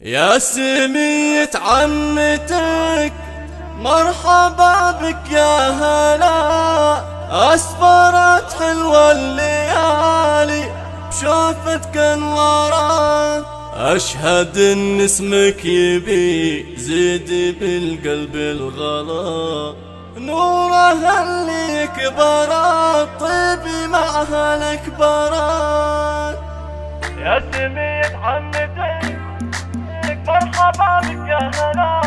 يا سمية عمتك مرحبا بك يا هلا، أسفرت حلوة الليالي بشوفتك انورت. أشهد إن اسمك يبي زيد بالقلب الغلا، نوره اللي كبرت طيبي معها الكبرت. يا سمية عمتك مرحبا بك يا هلا،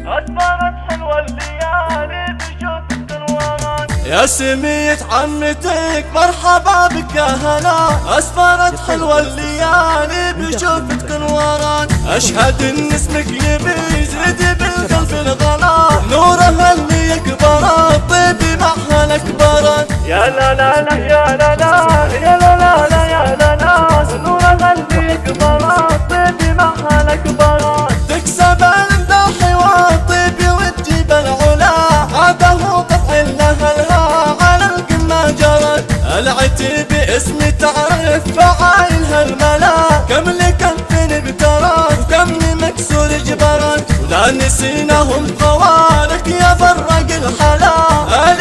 أسفرت حلوة الليالي بشوفتك انورت. يا سمية عمتك مرحبا بك يا هلا، أسفرت حلوة الليالي بشوفتك انورت. أشهد إن اسمك يبي يزيد بالقلب الغلا، نوره اللي يكبرت طيبي معها الكبرت. يا لا لا لا يا لا لا يا لا لا لا يا لا لا، نوره اللي يكبرت طيبي معها الكبرت. تكسب المداح والطيب وتجيب العلا، عاده طبع لها الها على القمة جرت. العتيب اسمي تعرف فعايلها الملا، كم لكف بترت وكم لمكسور جبرت. ولا نسيناهم خوالك يا فرق الحلا،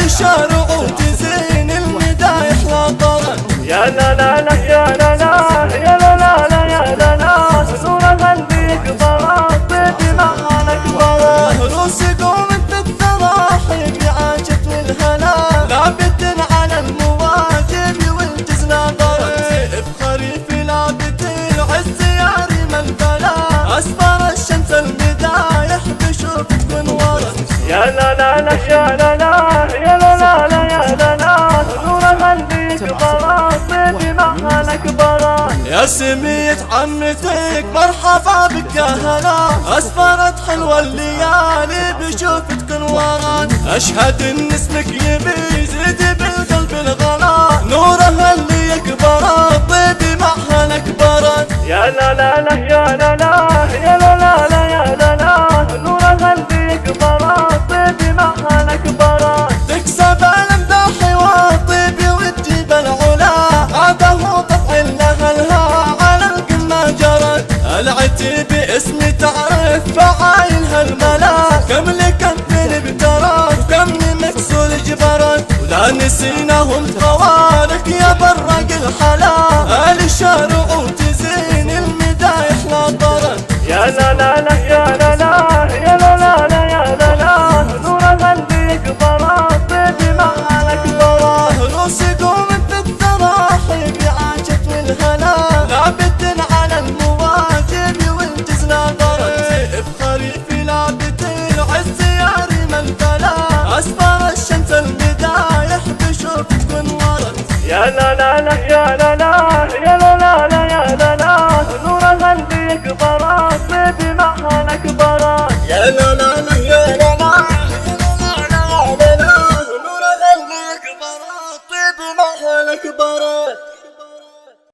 الشارع وتزين المدايح لا طرت. يا لا لا لا يا لا لا يا لا لا لا يا لا لا، نوره اللي يكبرت طيبي معها الكبرت. روسكم انت التراحيب عاشت والهلا، لابد على المواجب والجزن ضرت. بخريف لابد العز يا ريم البلا، أسفر الشمس المدايح بشوفتك انورت. يا لا لا لا يا لا لا يا لا لا لا يا لا لا، نوره اللي يكبرت طيبي معها الكبرت. يا سمية عمتك مرحبا بك يا هلا، أسفرت حلوة الليالي بشوفتك انورت. أشهد إن اسمك يبي يزيد بالقلب الغلا، نوره اللي يكبرت طيبي معها الكبرت. يا لا لا لا يا لا لا يا لا لا لا يا لا لا، نوره اللي يكبرت طيبي معها الكبرت. تكسب المداح والطيب وتجيب العلا، عاده طبع لها الها على القمة جرت. العتيب اسمي تعرف فعايلها الملا، كم لكف بترت وكم لمكسور جبرت. ولا نسيناهم خوالك يا برق الحلا، الشارع وتزين المدايح لا طرت. يا لا لا لا يا لا لا يا لا لا لا يا لا لا، نوره اللي يكبرت طيبي معها الكبرت. روسكم انت التراحيب عاشت والهلا، لابد على المواجب والجزن ضرت. بخريف لابد العز يا ريم البلا، أسفر الشمس المدايح بشوفتك انورت. يا لا لا لا